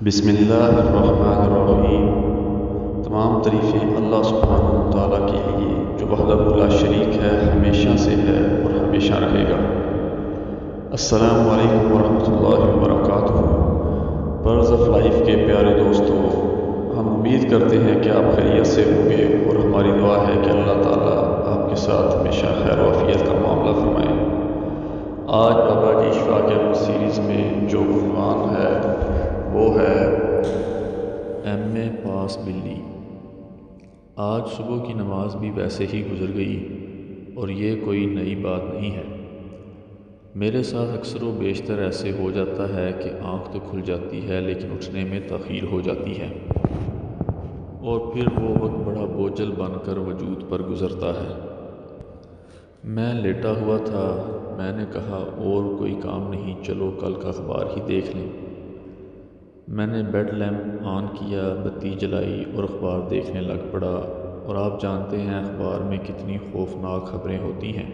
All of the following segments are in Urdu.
بسم اللہ الرحمن الرحیم۔ تمام تعریفیں اللہ سبحانہ و تعالیٰ کے لیے جو وحدہ لا شریک ہے، ہمیشہ سے ہے اور ہمیشہ رہے گا۔ السلام علیکم ورحمۃ اللہ وبرکاتہ۔ برز آف لائف کے پیارے دوستو، ہم امید کرتے ہیں کہ آپ خیریت سے ہوں گے اور ہماری دعا ہے کہ اللہ تعالیٰ آپ کے ساتھ ہمیشہ خیر و عافیت کا معاملہ فرمائے۔ آج بابا کی شفا کے سیریز میں جو عنوان ہے وہ ہے ایم اے پاس بلی۔ آج صبح کی نماز بھی ویسے ہی گزر گئی اور یہ کوئی نئی بات نہیں ہے۔ میرے ساتھ اکثر و بیشتر ایسے ہو جاتا ہے کہ آنکھ تو کھل جاتی ہے لیکن اٹھنے میں تاخیر ہو جاتی ہے اور پھر وہ وقت بڑا بوجھل بن کر وجود پر گزرتا ہے۔ میں لیٹا ہوا تھا، میں نے کہا اور کوئی کام نہیں، چلو کل کا اخبار ہی دیکھ لیں۔ میں نے بیڈ لیمپ آن کیا، بتی جلائی اور اخبار دیکھنے لگ پڑا، اور آپ جانتے ہیں اخبار میں کتنی خوفناک خبریں ہوتی ہیں،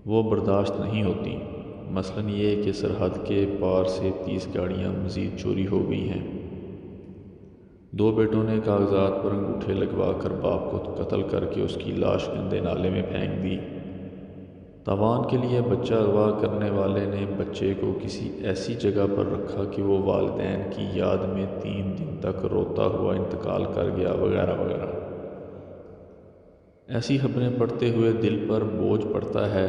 وہ برداشت نہیں ہوتی۔ مثلاً یہ کہ سرحد کے پار سے 30 گاڑیاں مزید چوری ہو گئی ہیں۔ 2 بیٹوں نے کاغذات پر انگوٹھے لگوا کر باپ کو قتل کر کے اس کی لاش گندے نالے میں پھینک دی۔ تاوان کے لیے بچہ اغوا کرنے والے نے بچے کو کسی ایسی جگہ پر رکھا کہ وہ والدین کی یاد میں 3 دن تک روتا ہوا انتقال کر گیا، وغیرہ وغیرہ۔ ایسی خبریں پڑھتے ہوئے دل پر بوجھ پڑتا ہے،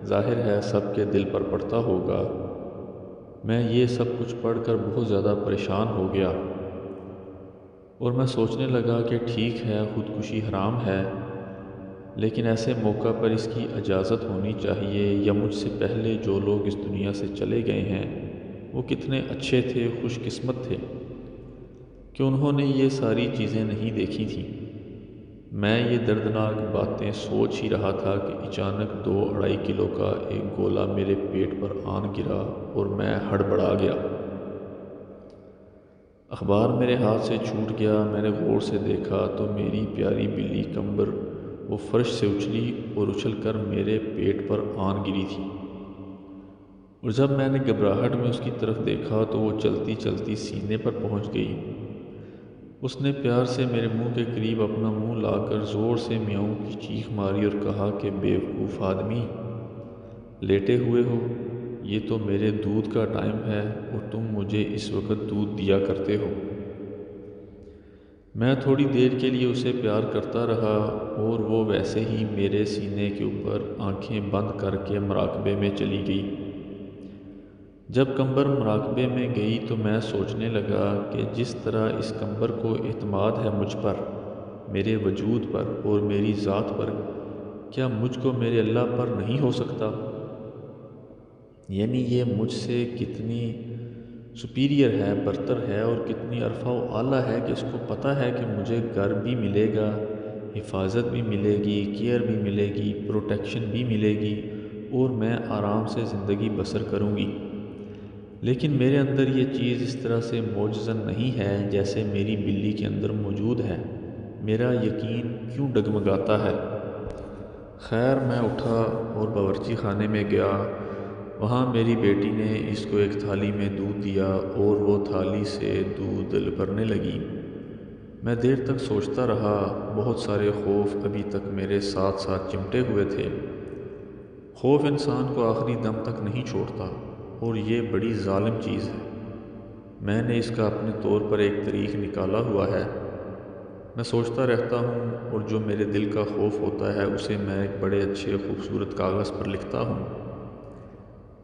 ظاہر ہے سب کے دل پر پڑتا ہوگا۔ میں یہ سب کچھ پڑھ کر بہت زیادہ پریشان ہو گیا اور میں سوچنے لگا کہ ٹھیک ہے خودکشی حرام ہے، لیکن ایسے موقع پر اس کی اجازت ہونی چاہیے، یا مجھ سے پہلے جو لوگ اس دنیا سے چلے گئے ہیں وہ کتنے اچھے تھے، خوش قسمت تھے کہ انہوں نے یہ ساری چیزیں نہیں دیکھی تھیں۔ میں یہ دردناک باتیں سوچ ہی رہا تھا کہ اچانک 2-2.5 کلو کا ایک گولا میرے پیٹ پر آن گرا اور میں ہڑبڑا گیا۔ اخبار میرے ہاتھ سے چھوٹ گیا۔ میں نے غور سے دیکھا تو میری پیاری بلی کمبر وہ فرش سے اچھلی اور اچھل کر میرے پیٹ پر آن گری تھی، اور جب میں نے گھبراہٹ میں اس کی طرف دیکھا تو وہ چلتی چلتی سینے پر پہنچ گئی۔ اس نے پیار سے میرے منہ کے قریب اپنا منہ لا کر زور سے میاؤں کی چیخ ماری اور کہا کہ بیوقوف آدمی، لیٹے ہوئے ہو، یہ تو میرے دودھ کا ٹائم ہے اور تم مجھے اس وقت دودھ دیا کرتے ہو۔ میں تھوڑی دیر کے لیے اسے پیار کرتا رہا اور وہ ویسے ہی میرے سینے کے اوپر آنکھیں بند کر کے مراقبے میں چلی گئی۔ جب کمبر مراقبے میں گئی تو میں سوچنے لگا کہ جس طرح اس کمبر کو اعتماد ہے مجھ پر، میرے وجود پر اور میری ذات پر، کیا مجھ کو میرے اللہ پر نہیں ہو سکتا؟ یعنی یہ مجھ سے کتنی سپیریئر ہے، برتر ہے اور کتنی عرفہ و اعلیٰ ہے کہ اس کو پتہ ہے کہ مجھے گھر بھی ملے گا، حفاظت بھی ملے گی، کیئر بھی ملے گی، پروٹیکشن بھی ملے گی اور میں آرام سے زندگی بسر کروں گی۔ لیکن میرے اندر یہ چیز اس طرح سے معجزن نہیں ہے جیسے میری بلی کے اندر موجود ہے۔ میرا یقین کیوں ڈگمگاتا ہے؟ خیر، میں اٹھا اور باورچی خانے میں گیا۔ وہاں میری بیٹی نے اس کو ایک تھالی میں دودھ دیا اور وہ تھالی سے دودھ بھرنے لگی۔ میں دیر تک سوچتا رہا، بہت سارے خوف ابھی تک میرے ساتھ ساتھ چمٹے ہوئے تھے۔ خوف انسان کو آخری دم تک نہیں چھوڑتا اور یہ بڑی ظالم چیز ہے۔ میں نے اس کا اپنے طور پر ایک طریق نکالا ہوا ہے۔ میں سوچتا رہتا ہوں اور جو میرے دل کا خوف ہوتا ہے اسے میں ایک بڑے اچھے خوبصورت کاغذ پر لکھتا ہوں،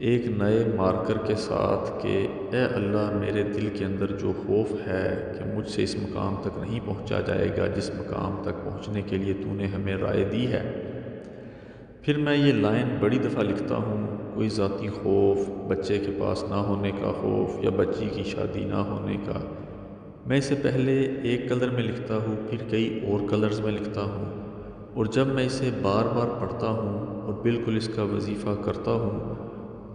ایک نئے مارکر کے ساتھ کہ اے اللہ، میرے دل کے اندر جو خوف ہے کہ مجھ سے اس مقام تک نہیں پہنچا جائے گا جس مقام تک پہنچنے کے لیے تو نے ہمیں رائے دی ہے۔ پھر میں یہ لائن بڑی دفعہ لکھتا ہوں، کوئی ذاتی خوف، بچے کے پاس نہ ہونے کا خوف یا بچی کی شادی نہ ہونے کا۔ میں اسے پہلے ایک کلر میں لکھتا ہوں، پھر کئی اور کلرز میں لکھتا ہوں، اور جب میں اسے بار بار پڑھتا ہوں اور بالکل اس کا وظیفہ کرتا ہوں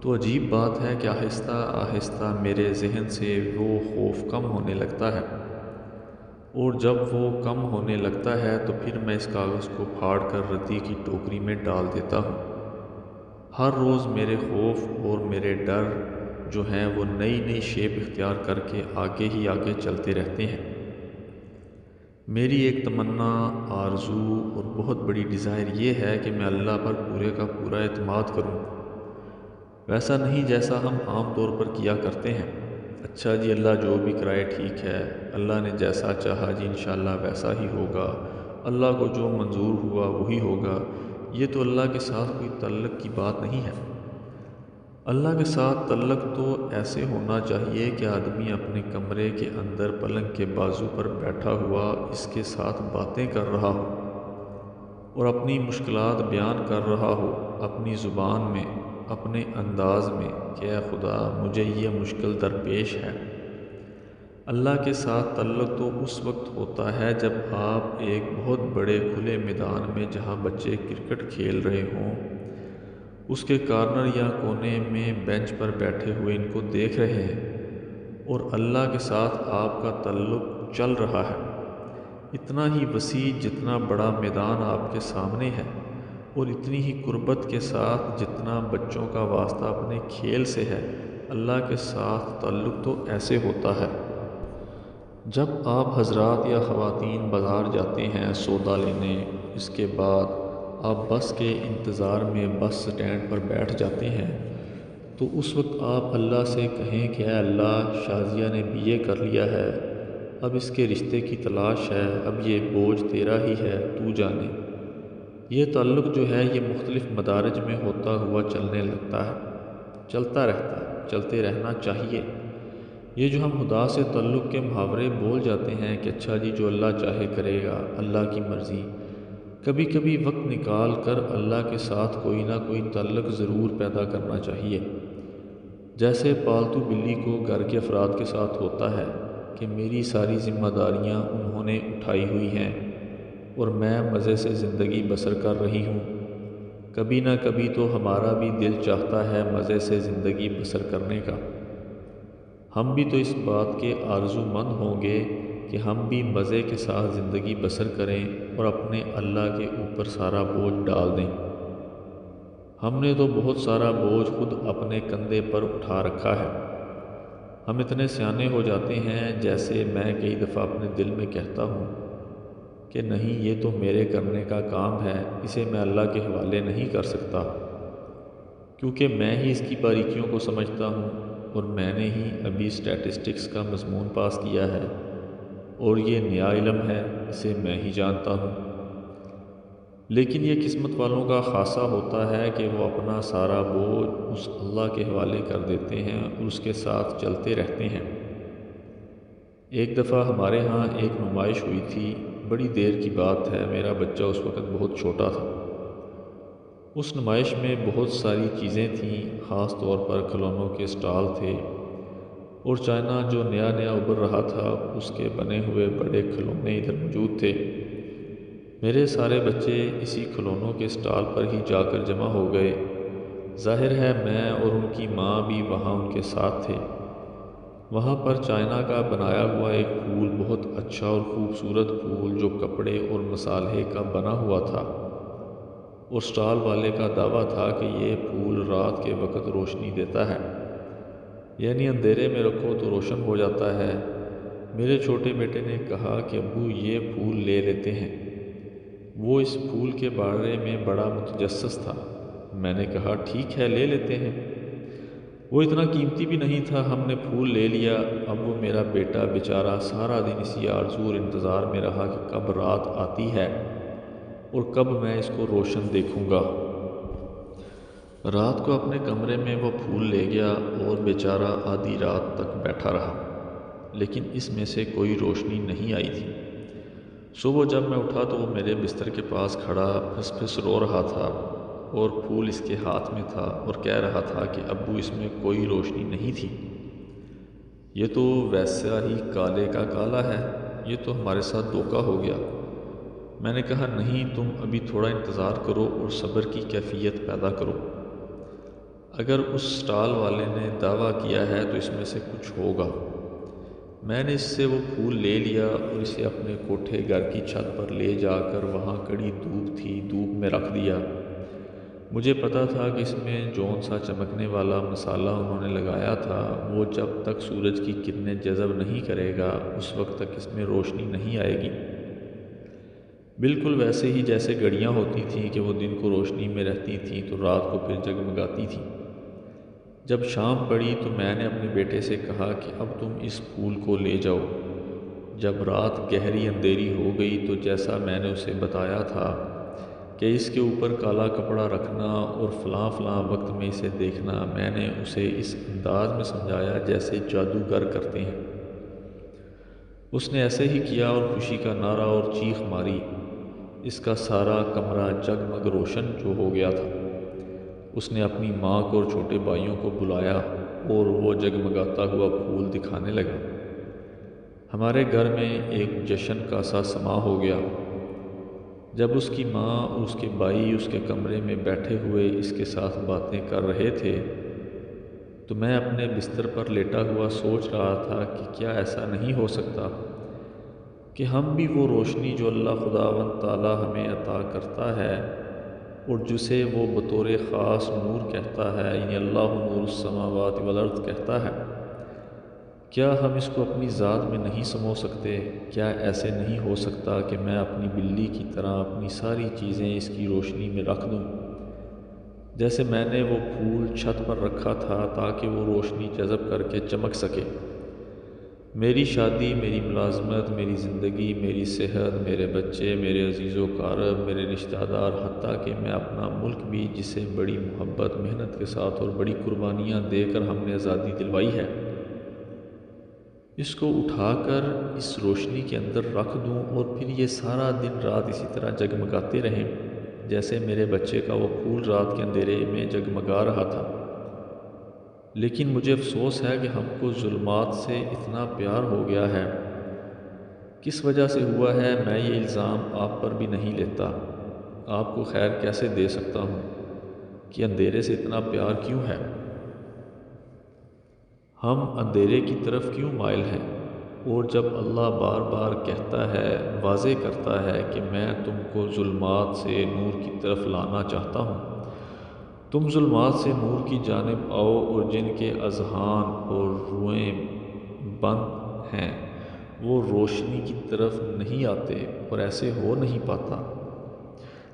تو عجیب بات ہے کہ آہستہ آہستہ میرے ذہن سے وہ خوف کم ہونے لگتا ہے، اور جب وہ کم ہونے لگتا ہے تو پھر میں اس کاغذ کو پھاڑ کر ردی کی ٹوکری میں ڈال دیتا ہوں۔ ہر روز میرے خوف اور میرے ڈر جو ہیں وہ نئی نئی شیپ اختیار کر کے آگے ہی آگے چلتے رہتے ہیں۔ میری ایک تمنا، آرزو اور بہت بڑی ڈیزائر یہ ہے کہ میں اللہ پر پورے کا پورا اعتماد کروں، ویسا نہیں جیسا ہم عام طور پر کیا کرتے ہیں۔ اچھا جی، اللہ جو بھی کرائے ٹھیک ہے، اللہ نے جیسا چاہا جی انشاءاللہ ویسا ہی ہوگا، اللہ کو جو منظور ہوا وہی ہوگا۔ یہ تو اللہ کے ساتھ کوئی تعلق کی بات نہیں ہے۔ اللہ کے ساتھ تعلق تو ایسے ہونا چاہیے کہ آدمی اپنے کمرے کے اندر پلنگ کے بازو پر بیٹھا ہوا اس کے ساتھ باتیں کر رہا ہو اور اپنی مشکلات بیان کر رہا ہو اپنی زبان میں، اپنے انداز میں کہ اے خدا مجھے یہ مشکل درپیش ہے۔ اللہ کے ساتھ تعلق تو اس وقت ہوتا ہے جب آپ ایک بہت بڑے کھلے میدان میں جہاں بچے کرکٹ کھیل رہے ہوں، اس کے کارنر یا کونے میں بینچ پر بیٹھے ہوئے ان کو دیکھ رہے ہیں اور اللہ کے ساتھ آپ کا تعلق چل رہا ہے۔ اتنا ہی وسیع جتنا بڑا میدان آپ کے سامنے ہے، اور اتنی ہی قربت کے ساتھ جتنا بچوں کا واسطہ اپنے کھیل سے ہے، اللہ کے ساتھ تعلق تو ایسے ہوتا ہے۔ جب آپ حضرات یا خواتین بازار جاتے ہیں سودا لینے، اس کے بعد آپ بس کے انتظار میں بس سٹینڈ پر بیٹھ جاتے ہیں، تو اس وقت آپ اللہ سے کہیں کہ اے اللہ، شازیہ نے BA کر لیا ہے، اب اس کے رشتے کی تلاش ہے، اب یہ بوجھ تیرا ہی ہے، تو جانے۔ یہ تعلق جو ہے یہ مختلف مدارج میں ہوتا ہوا چلنے لگتا ہے، چلتا رہتا ہے، چلتے رہنا چاہیے۔ یہ جو ہم خدا سے تعلق کے محاورے بول جاتے ہیں کہ اچھا جی جو اللہ چاہے کرے گا، اللہ کی مرضی، کبھی کبھی وقت نکال کر اللہ کے ساتھ کوئی نہ کوئی تعلق ضرور پیدا کرنا چاہیے۔ جیسے پالتو بلی کو گھر کے افراد کے ساتھ ہوتا ہے کہ میری ساری ذمہ داریاں انہوں نے اٹھائی ہوئی ہیں اور میں مزے سے زندگی بسر کر رہی ہوں۔ کبھی نہ کبھی تو ہمارا بھی دل چاہتا ہے مزے سے زندگی بسر کرنے کا۔ ہم بھی تو اس بات کے آرزو مند ہوں گے کہ ہم بھی مزے کے ساتھ زندگی بسر کریں اور اپنے اللہ کے اوپر سارا بوجھ ڈال دیں۔ ہم نے تو بہت سارا بوجھ خود اپنے کندھے پر اٹھا رکھا ہے۔ ہم اتنے سیانے ہو جاتے ہیں، جیسے میں کئی دفعہ اپنے دل میں کہتا ہوں کہ نہیں یہ تو میرے کرنے کا کام ہے، اسے میں اللہ کے حوالے نہیں کر سکتا، کیونکہ میں ہی اس کی باریکیوں کو سمجھتا ہوں اور میں نے ہی ابھی اسٹیٹسٹکس کا مضمون پاس کیا ہے اور یہ نیا علم ہے، اسے میں ہی جانتا ہوں۔ لیکن یہ قسمت والوں کا خاصہ ہوتا ہے کہ وہ اپنا سارا بوجھ اس اللہ کے حوالے کر دیتے ہیں اور اس کے ساتھ چلتے رہتے ہیں۔ ایک دفعہ ہمارے ہاں ایک نمائش ہوئی تھی، بڑی دیر کی بات ہے، میرا بچہ اس وقت بہت چھوٹا تھا۔ اس نمائش میں بہت ساری چیزیں تھیں، خاص طور پر کھلونوں کے اسٹال تھے اور چائنا جو نیا نیا ابھر رہا تھا اس کے بنے ہوئے بڑے کھلونے ادھر موجود تھے۔ میرے سارے بچے اسی کھلونوں کے اسٹال پر ہی جا کر جمع ہو گئے۔ ظاہر ہے میں اور ان کی ماں بھی وہاں ان کے ساتھ تھے۔ وہاں پر چائنا کا بنایا ہوا ایک پھول، بہت اچھا اور خوبصورت پھول جو کپڑے اور مصالحے کا بنا ہوا تھا، اور اسٹال والے کا دعویٰ تھا کہ یہ پھول رات کے وقت روشنی دیتا ہے، یعنی اندھیرے میں رکھو تو روشن ہو جاتا ہے۔ میرے چھوٹے بیٹے نے کہا کہ ابو یہ پھول لے لیتے ہیں۔ وہ اس پھول کے بارے میں بڑا متجسس تھا۔ میں نے کہا ٹھیک ہے لے لیتے ہیں، وہ اتنا قیمتی بھی نہیں تھا۔ ہم نے پھول لے لیا۔ اب وہ میرا بیٹا بیچارہ سارا دن اسی آرزو اور انتظار میں رہا کہ کب رات آتی ہے اور کب میں اس کو روشن دیکھوں گا۔ رات کو اپنے کمرے میں وہ پھول لے گیا اور بیچارہ آدھی رات تک بیٹھا رہا، لیکن اس میں سے کوئی روشنی نہیں آئی تھی۔ صبح جب میں اٹھا تو وہ میرے بستر کے پاس کھڑا پھس پھس رو رہا تھا اور پھول اس کے ہاتھ میں تھا اور کہہ رہا تھا کہ ابو اس میں کوئی روشنی نہیں تھی، یہ تو ویسا ہی کالے کا کالا ہے، یہ تو ہمارے ساتھ دھوکہ ہو گیا۔ میں نے کہا نہیں، تم ابھی تھوڑا انتظار کرو اور صبر کی کیفیت پیدا کرو۔ اگر اس اسٹال والے نے دعویٰ کیا ہے تو اس میں سے کچھ ہوگا۔ میں نے اس سے وہ پھول لے لیا اور اسے اپنے کوٹھے گھر کی چھت پر لے جا کر وہاں کڑی دھوپ تھی، دھوپ میں رکھ دیا۔ مجھے پتہ تھا کہ اس میں جون سا چمکنے والا مسالہ انہوں نے لگایا تھا، وہ جب تک سورج کی کرنیں جذب نہیں کرے گا اس وقت تک اس میں روشنی نہیں آئے گی۔ بالکل ویسے ہی جیسے گھڑیاں ہوتی تھیں کہ وہ دن کو روشنی میں رہتی تھیں تو رات کو پھر جگمگاتی تھیں۔ جب شام پڑی تو میں نے اپنے بیٹے سے کہا کہ اب تم اس پھول کو لے جاؤ۔ جب رات گہری اندھیری ہو گئی تو جیسا میں نے اسے بتایا تھا کہ اس کے اوپر کالا کپڑا رکھنا اور فلاں فلاں وقت میں اسے دیکھنا، میں نے اسے اس انداز میں سمجھایا جیسے جادوگر کرتے ہیں۔ اس نے ایسے ہی کیا اور خوشی کا نعرہ اور چیخ ماری۔ اس کا سارا کمرہ جگمگ روشن جو ہو گیا تھا۔ اس نے اپنی ماں کو اور چھوٹے بھائیوں کو بلایا اور وہ جگمگاتا ہوا پھول دکھانے لگا۔ ہمارے گھر میں ایک جشن کا سا سما ہو گیا۔ جب اس کی ماں اور اس کے بھائی اس کے کمرے میں بیٹھے ہوئے اس کے ساتھ باتیں کر رہے تھے تو میں اپنے بستر پر لیٹا ہوا سوچ رہا تھا کہ کیا ایسا نہیں ہو سکتا کہ ہم بھی وہ روشنی جو اللہ خداوند تعالی ہمیں عطا کرتا ہے اور جسے وہ بطور خاص نور کہتا ہے، یعنی اللہ نور السماوات والارض کہتا ہے، کیا ہم اس کو اپنی ذات میں نہیں سمو سکتے؟ کیا ایسے نہیں ہو سکتا کہ میں اپنی بلی کی طرح اپنی ساری چیزیں اس کی روشنی میں رکھ دوں؟ جیسے میں نے وہ پھول چھت پر رکھا تھا تاکہ وہ روشنی جذب کر کے چمک سکے۔ میری شادی، میری ملازمت، میری زندگی، میری صحت، میرے بچے، میرے عزیز و اقارب، میرے رشتہ دار، حتیٰ کہ میں اپنا ملک بھی، جسے بڑی محبت، محنت کے ساتھ اور بڑی قربانیاں دے کر ہم نے آزادی دلوائی ہے، اس کو اٹھا کر اس روشنی کے اندر رکھ دوں اور پھر یہ سارا دن رات اسی طرح جگمگاتے رہیں جیسے میرے بچے کا وہ پھول رات کے اندھیرے میں جگمگا رہا تھا۔ لیکن مجھے افسوس ہے کہ ہم کو ظلمات سے اتنا پیار ہو گیا ہے۔ کس وجہ سے ہوا ہے میں یہ الزام آپ پر بھی نہیں لیتا، آپ کو خیر کیسے دے سکتا ہوں کہ اندھیرے سے اتنا پیار کیوں ہے؟ ہم اندھیرے کی طرف کیوں مائل ہیں؟ اور جب اللہ بار بار کہتا ہے، واضح کرتا ہے کہ میں تم کو ظلمات سے نور کی طرف لانا چاہتا ہوں، تم ظلمات سے نور کی جانب آؤ، اور جن کے اذہان اور روئیں بند ہیں وہ روشنی کی طرف نہیں آتے، اور ایسے ہو نہیں پاتا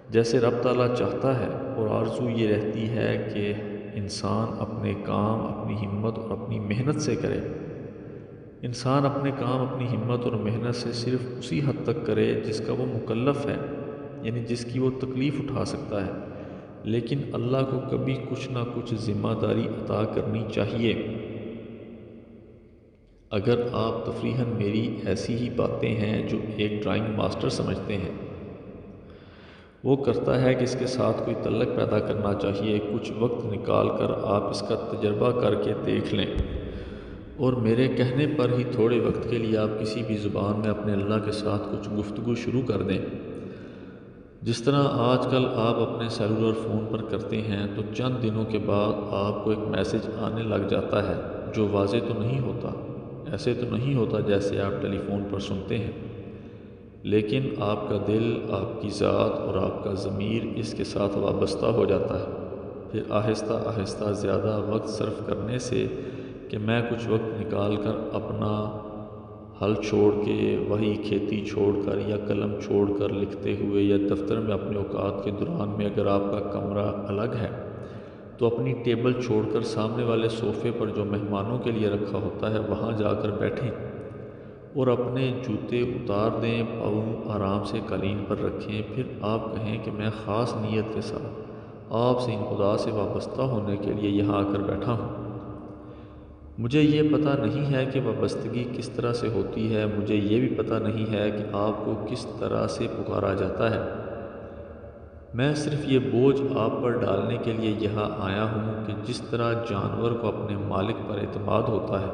جیسے رب تعالیٰ چاہتا ہے۔ اور آرزو یہ رہتی ہے کہ انسان اپنے کام اپنی ہمت اور اپنی محنت سے کرے۔ انسان اپنے کام اپنی ہمت اور محنت سے صرف اسی حد تک کرے جس کا وہ مکلف ہے، یعنی جس کی وہ تکلیف اٹھا سکتا ہے، لیکن اللہ کو کبھی کچھ نہ کچھ ذمہ داری عطا کرنی چاہیے۔ اگر آپ تفریحاً میری ایسی ہی باتیں ہیں جو ایک ڈرائنگ ماسٹر سمجھتے ہیں، وہ کرتا ہے کہ اس کے ساتھ کوئی تعلق پیدا کرنا چاہیے، کچھ وقت نکال کر آپ اس کا تجربہ کر کے دیکھ لیں، اور میرے کہنے پر ہی تھوڑے وقت کے لیے آپ کسی بھی زبان میں اپنے اللہ کے ساتھ کچھ گفتگو شروع کر دیں۔ جس طرح آج کل آپ اپنے سیلولر فون پر کرتے ہیں تو چند دنوں کے بعد آپ کو ایک میسج آنے لگ جاتا ہے جو واضح تو نہیں ہوتا، ایسے تو نہیں ہوتا جیسے آپ ٹیلی فون پر سنتے ہیں، لیکن آپ کا دل، آپ کی ذات اور آپ کا ضمیر اس کے ساتھ وابستہ ہو جاتا ہے۔ پھر آہستہ آہستہ زیادہ وقت صرف کرنے سے کہ میں کچھ وقت نکال کر اپنا ہل چھوڑ کے، وہی کھیتی چھوڑ کر یا قلم چھوڑ کر لکھتے ہوئے یا دفتر میں اپنے اوقات کے دوران میں اگر آپ کا کمرہ الگ ہے تو اپنی ٹیبل چھوڑ کر سامنے والے صوفے پر جو مہمانوں کے لیے رکھا ہوتا ہے وہاں جا کر بیٹھیں اور اپنے جوتے اتار دیں، پاؤں آرام سے قالین پر رکھیں، پھر آپ کہیں کہ میں خاص نیت کے ساتھ آپ سے ان خدا سے وابستہ ہونے کے لیے یہاں آ کر بیٹھا ہوں۔ مجھے یہ پتہ نہیں ہے کہ وابستگی کس طرح سے ہوتی ہے، مجھے یہ بھی پتہ نہیں ہے کہ آپ کو کس طرح سے پکارا جاتا ہے۔ میں صرف یہ بوجھ آپ پر ڈالنے کے لیے یہاں آیا ہوں کہ جس طرح جانور کو اپنے مالک پر اعتماد ہوتا ہے،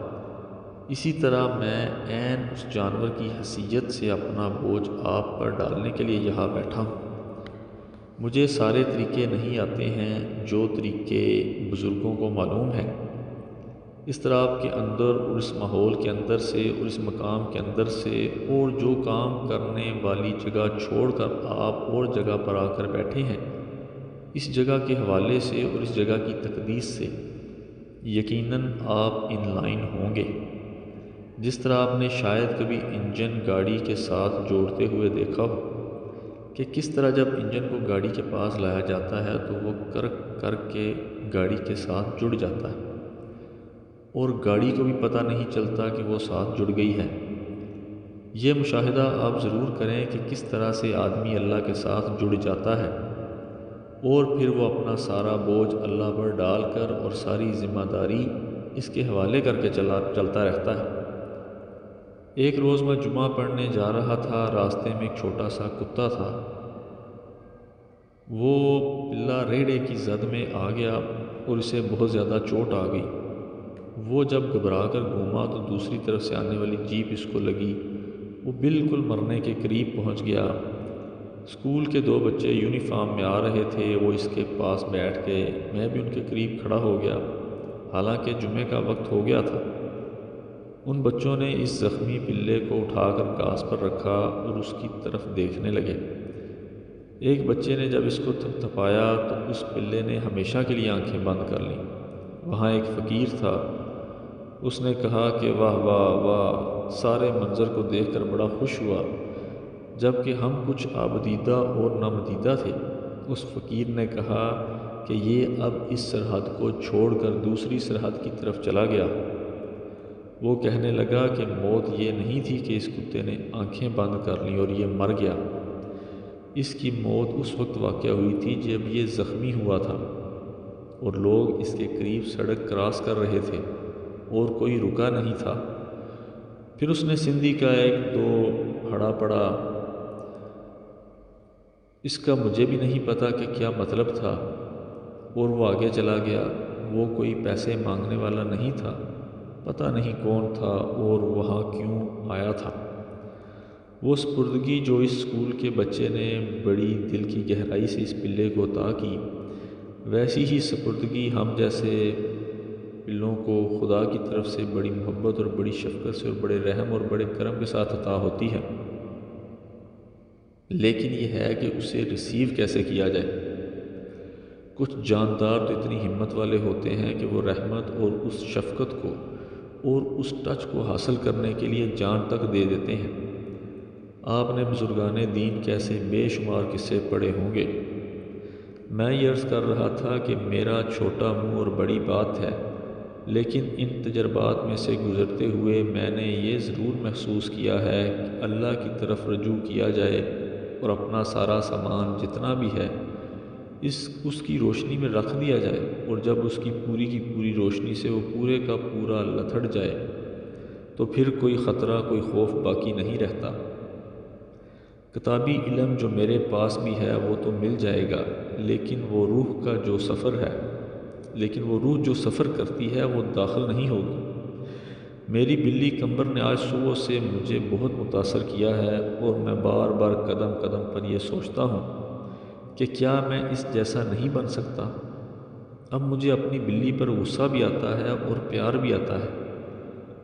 اسی طرح میں عین اس جانور کی حیثیت سے اپنا بوجھ آپ پر ڈالنے کے لیے یہاں بیٹھا ہوں۔ مجھے سارے طریقے نہیں آتے ہیں جو طریقے بزرگوں کو معلوم ہیں۔ اس طرح آپ کے اندر اور اس ماحول کے اندر سے اور اس مقام کے اندر سے اور جو کام کرنے والی جگہ چھوڑ کر آپ اور جگہ پر آ کر بیٹھے ہیں، اس جگہ کے حوالے سے اور اس جگہ کی تقدیس سے یقیناً آپ ان لائن ہوں گے۔ جس طرح آپ نے شاید کبھی انجن گاڑی کے ساتھ جوڑتے ہوئے دیکھا ہو کہ کس طرح جب انجن کو گاڑی کے پاس لایا جاتا ہے تو وہ کرک کر کے گاڑی کے ساتھ جڑ جاتا ہے اور گاڑی کو بھی پتہ نہیں چلتا کہ وہ ساتھ جڑ گئی ہے۔ یہ مشاہدہ آپ ضرور کریں کہ کس طرح سے آدمی اللہ کے ساتھ جڑ جاتا ہے اور پھر وہ اپنا سارا بوجھ اللہ پر ڈال کر اور ساری ذمہ داری اس کے حوالے کر کے چلتا رہتا ہے۔ ایک روز میں جمعہ پڑھنے جا رہا تھا، راستے میں ایک چھوٹا سا کتا تھا۔ وہ پلا ریڑھے کی زد میں آ گیا اور اسے بہت زیادہ چوٹ آ گئی۔ وہ جب گھبرا کر گھوما تو دوسری طرف سے آنے والی جیپ اس کو لگی۔ وہ بالکل مرنے کے قریب پہنچ گیا۔ اسکول کے 2 بچے یونیفارم میں آ رہے تھے، وہ اس کے پاس بیٹھ گئے۔ میں بھی ان کے قریب کھڑا ہو گیا، حالانکہ جمعے کا وقت ہو گیا تھا۔ ان بچوں نے اس زخمی پلے کو اٹھا کر گھاس پر رکھا اور اس کی طرف دیکھنے لگے۔ ایک بچے نے جب اس کو تھپتھپایا تو اس پلے نے ہمیشہ کے لیے آنکھیں بند کر لیں۔ وہاں ایک فقیر تھا، اس نے کہا کہ واہ واہ واہ، سارے منظر کو دیکھ کر بڑا خوش ہوا، جبکہ ہم کچھ آبدیدہ اور نامدیدہ تھے۔ اس فقیر نے کہا کہ یہ اب اس سرحد کو چھوڑ کر دوسری سرحد کی طرف چلا گیا۔ وہ کہنے لگا کہ موت یہ نہیں تھی کہ اس کتے نے آنکھیں بند کر لیں اور یہ مر گیا۔ اس کی موت اس وقت واقع ہوئی تھی جب یہ زخمی ہوا تھا اور لوگ اس کے قریب سڑک کراس کر رہے تھے اور کوئی رکا نہیں تھا۔ پھر اس نے سندھی کا 1-2 ہڑا پڑا۔ اس کا مجھے بھی نہیں پتا کہ کیا مطلب تھا، اور وہ آگے چلا گیا۔ وہ کوئی پیسے مانگنے والا نہیں تھا، پتہ نہیں کون تھا اور وہاں کیوں آیا تھا۔ وہ سپردگی جو اس اسکول کے بچے نے بڑی دل کی گہرائی سے اس پلے کو عطا کی، ویسی ہی سپردگی ہم جیسے پلوں کو خدا کی طرف سے بڑی محبت اور بڑی شفقت سے اور بڑے رحم اور بڑے کرم کے ساتھ عطا ہوتی ہے۔ لیکن یہ ہے کہ اسے ریسیو کیسے کیا جائے۔ کچھ جاندار تو اتنی ہمت والے ہوتے ہیں کہ وہ رحمت اور اس شفقت کو اور اس ٹچ کو حاصل کرنے کے لیے جان تک دے دیتے ہیں۔ آپ نے بزرگان دین کیسے بے شمار قصے پڑھے ہوں گے۔ میں یہ عرض کر رہا تھا کہ میرا چھوٹا منہ اور بڑی بات ہے، لیکن ان تجربات میں سے گزرتے ہوئے میں نے یہ ضرور محسوس کیا ہے کہ اللہ کی طرف رجوع کیا جائے اور اپنا سارا سامان جتنا بھی ہے اس کی روشنی میں رکھ دیا جائے، اور جب اس کی پوری روشنی سے وہ پورے کا پورا لتھڑ جائے تو پھر کوئی خطرہ کوئی خوف باقی نہیں رہتا۔ کتابی علم جو میرے پاس بھی ہے وہ تو مل جائے گا، لیکن وہ روح جو سفر کرتی ہے وہ داخل نہیں ہوگی۔ میری بلی کمبر نے آج صبح سے مجھے بہت متاثر کیا ہے، اور میں بار بار قدم قدم پر یہ سوچتا ہوں کہ کیا میں اس جیسا نہیں بن سکتا۔ اب مجھے اپنی بلی پر غصہ بھی آتا ہے اور پیار بھی آتا ہے،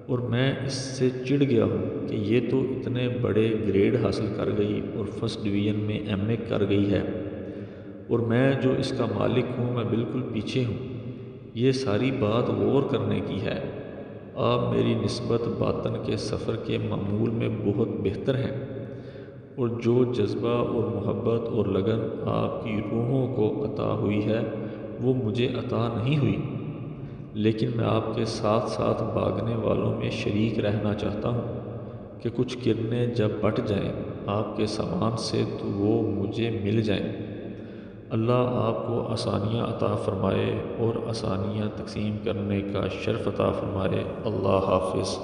اور میں اس سے چڑ گیا ہوں کہ یہ تو اتنے بڑے گریڈ حاصل کر گئی اور فرسٹ ڈویژن میں MA کر گئی ہے، اور میں جو اس کا مالک ہوں میں بالکل پیچھے ہوں۔ یہ ساری بات غور کرنے کی ہے۔ آپ میری نسبت باطن کے سفر کے معمول میں بہت بہتر ہیں، اور جو جذبہ اور محبت اور لگن آپ کی روحوں کو عطا ہوئی ہے وہ مجھے عطا نہیں ہوئی، لیکن میں آپ کے ساتھ ساتھ بھاگنے والوں میں شریک رہنا چاہتا ہوں کہ کچھ کرنیں جب بٹ جائیں آپ کے سامان سے تو وہ مجھے مل جائیں۔ اللہ آپ کو آسانیاں عطا فرمائے اور آسانیاں تقسیم کرنے کا شرف عطا فرمائے۔ اللہ حافظ۔